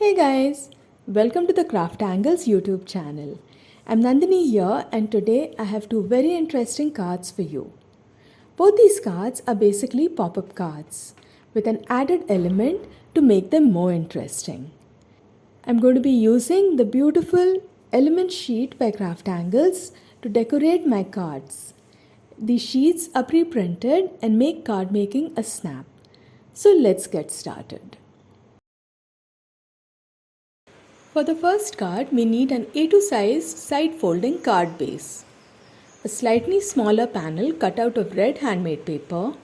Hey guys, welcome to the Craft Angles YouTube channel. I'm Nandini here and today I have two very interesting cards for you. Both these cards are basically pop-up cards with an added element to make them more interesting. I'm going to be using the beautiful element sheet by Craft Angles to decorate my cards. These sheets are pre-printed and make card making a snap. So let's get started. For the first card, we need an A2 size side folding card base, a slightly smaller panel cut out of red handmade paper.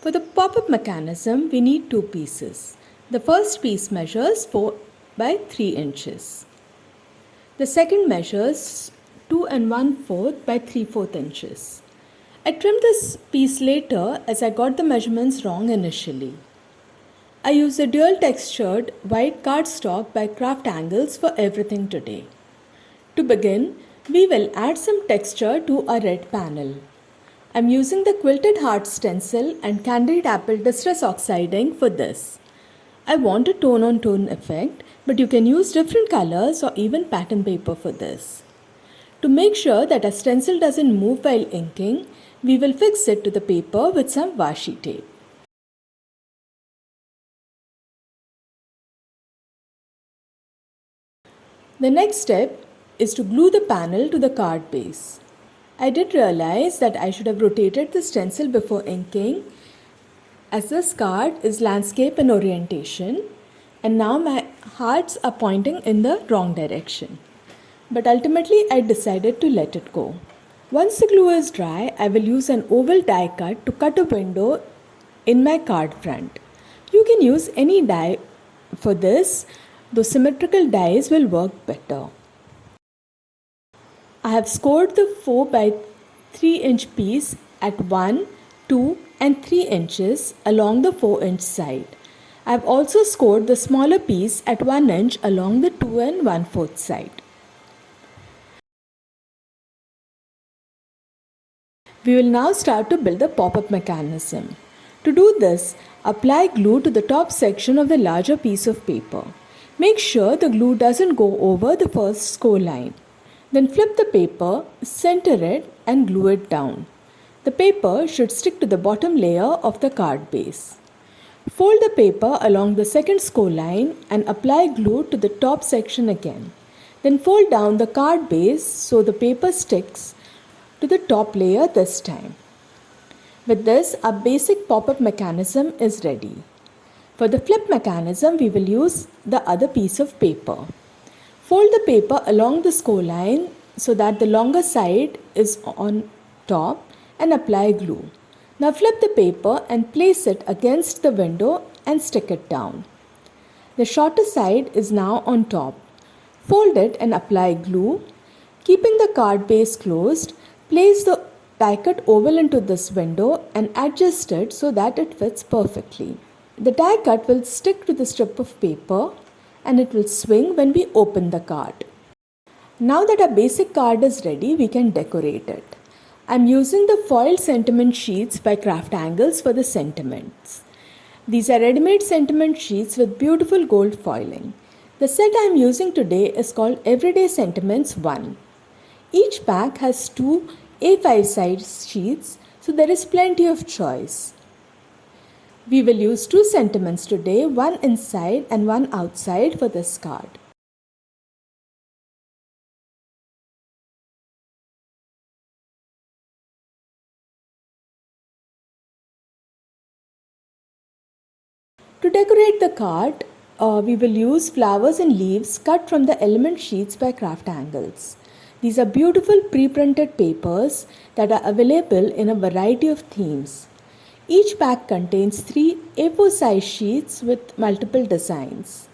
For the pop-up mechanism, we need two pieces. The first piece measures 4 by 3 inches. The second measures 2 1/4 by 3/4 inches. I trimmed this piece later as I got the measurements wrong initially. I use a dual textured white cardstock by Craft Angles for everything today. To begin, we will add some texture to our red panel. I'm using the Quilted Heart stencil and Candied Apple Distress Oxiding for this. I want a tone-on-tone effect, but you can use different colors or even pattern paper for this. To make sure that our stencil doesn't move while inking, we will fix it to the paper with some washi tape. The next step is to glue the panel to the card base. I did realize that I should have rotated the stencil before inking, as this card is landscape and orientation, and now my hearts are pointing in the wrong direction. But ultimately I decided to let it go. Once the glue is dry, I will use an oval die cut to cut a window in my card front. You can use any die for this, though symmetrical dies will work better. I have scored the 4 by 3 inch piece at 1, 2 and 3 inches along the 4 inch side. I have also scored the smaller piece at 1 inch along the 2 1/4 side. We will now start to build the pop-up mechanism. To do this, apply glue to the top section of the larger piece of paper. Make sure the glue doesn't go over the first score line. Then flip the paper, center it and glue it down. The paper should stick to the bottom layer of the card base. Fold the paper along the second score line and apply glue to the top section again. Then fold down the card base so the paper sticks to the top layer this time. With this, our basic pop-up mechanism is ready. For the flip mechanism, we will use the other piece of paper. Fold the paper along the score line so that the longer side is on top and apply glue. Now flip the paper and place it against the window and stick it down. The shorter side is now on top. Fold it and apply glue. Keeping the card base closed, place the die cut oval into this window and adjust it so that it fits perfectly. The die cut will stick to the strip of paper and it will swing when we open the card. Now that our basic card is ready, we can decorate it. I'm using the foiled sentiment sheets by Craft Angles for the sentiments. These are ready-made sentiment sheets with beautiful gold foiling. The set I'm using today is called Everyday Sentiments 1. Each pack has two A5 size sheets, so there is plenty of choice. We will use two sentiments today, one inside and one outside for this card. To decorate the card, we will use flowers and leaves cut from the element sheets by Craft Angles. These are beautiful pre-printed papers that are available in a variety of themes. Each pack contains 3 A4 size sheets with multiple designs.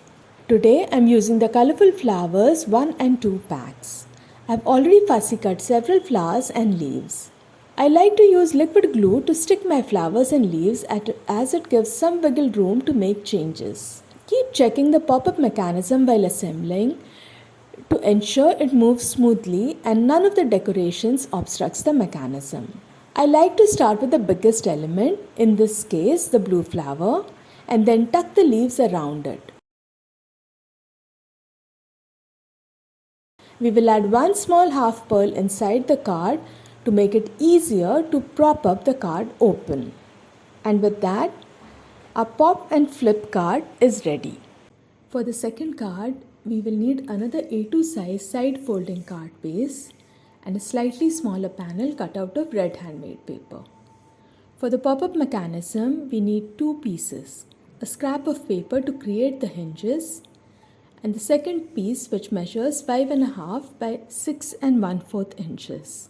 Today I am using the colorful flowers 1 and 2 packs. I have already fussy cut several flowers and leaves. I like to use liquid glue to stick my flowers and leaves as it gives some wiggle room to make changes. Keep checking the pop-up mechanism while assembling to ensure it moves smoothly and none of the decorations obstructs the mechanism. I like to start with the biggest element, in this case the blue flower, and then tuck the leaves around it. We will add one small half pearl inside the card to make it easier to prop up the card open. And with that, our pop and flip card is ready. For the second card, we will need another A2 size side folding card base and a slightly smaller panel cut out of red handmade paper. For the pop-up mechanism, we need two pieces, a scrap of paper to create the hinges and the second piece which measures 5.5 by 6 1/4 inches.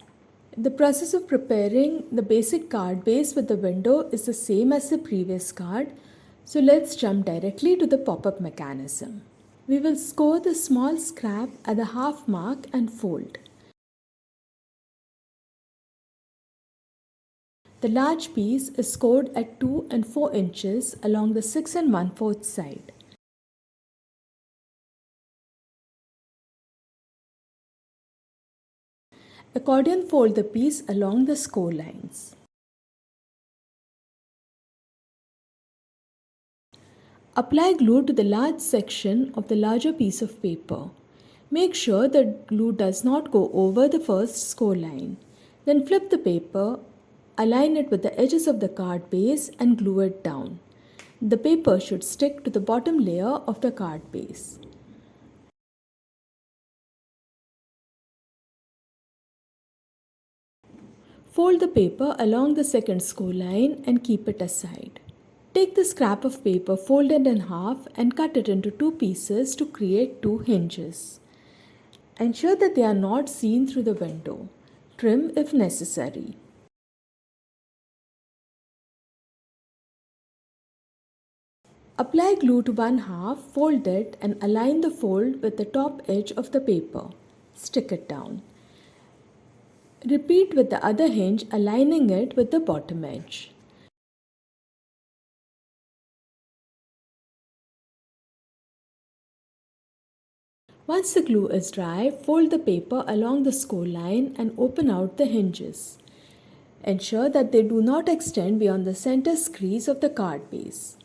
The process of preparing the basic card base with the window is the same as the previous card, so let's jump directly to the pop-up mechanism. We will score the small scrap at the half mark and fold. The large piece is scored at 2 and 4 inches along the 6 1/4 side. Accordion fold the piece along the score lines. Apply glue to the large section of the larger piece of paper. Make sure the glue does not go over the first score line. Then flip the paper, align it with the edges of the card base and glue it down. The paper should stick to the bottom layer of the card base. Fold the paper along the second score line and keep it aside. Take the scrap of paper folded in half and cut it into two pieces to create two hinges. Ensure that they are not seen through the window. Trim if necessary. Apply glue to one half, fold it and align the fold with the top edge of the paper. Stick it down. Repeat with the other hinge, aligning it with the bottom edge. Once the glue is dry, fold the paper along the score line and open out the hinges. Ensure that they do not extend beyond the center crease of the card base.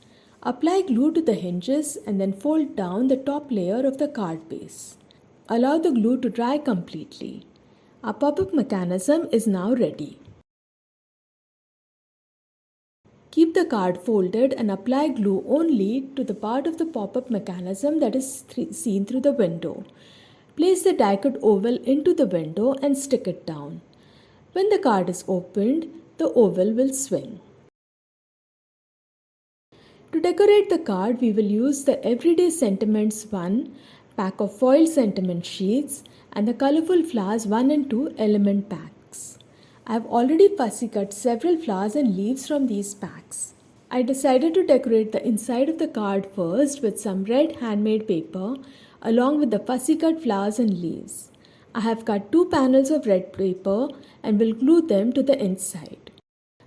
Apply glue to the hinges and then fold down the top layer of the card base. Allow the glue to dry completely. Our pop-up mechanism is now ready. Keep the card folded and apply glue only to the part of the pop-up mechanism that is seen through the window. Place the die-cut oval into the window and stick it down. When the card is opened, the oval will swing. To decorate the card, we will use the Everyday Sentiments 1 pack of foil sentiment sheets and the Colorful Flowers 1 and 2 element packs. I have already fussy cut several flowers and leaves from these packs. I decided to decorate the inside of the card first with some red handmade paper along with the fussy cut flowers and leaves. I have cut 2 panels of red paper and will glue them to the inside.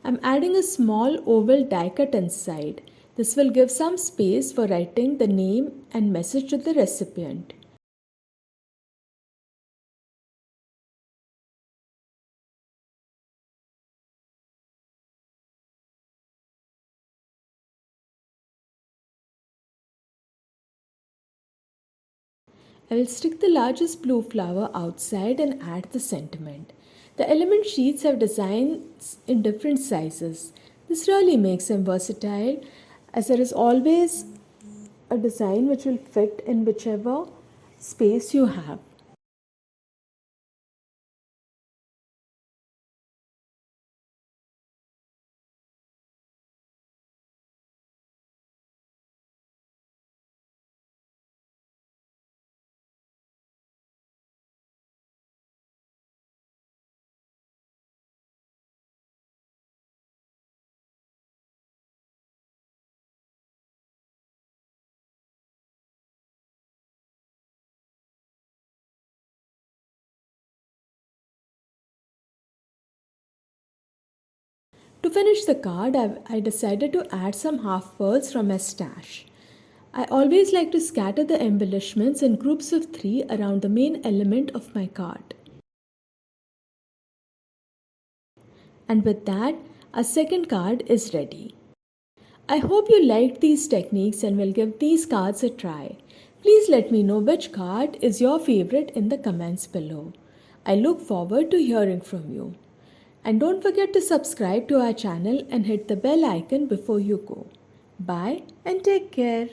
I am adding a small oval die cut inside. This will give some space for writing the name and message to the recipient. I will stick the largest blue flower outside and add the sentiment. The element sheets have designs in different sizes. This really makes them versatile as there is always a design which will fit in whichever space you have. To finish the card, I decided to add some half pearls from my stash. I always like to scatter the embellishments in groups of 3 around the main element of my card. And with that, our second card is ready. I hope you liked these techniques and will give these cards a try. Please let me know which card is your favorite in the comments below. I look forward to hearing from you. And don't forget to subscribe to our channel and hit the bell icon before you go. Bye and take care.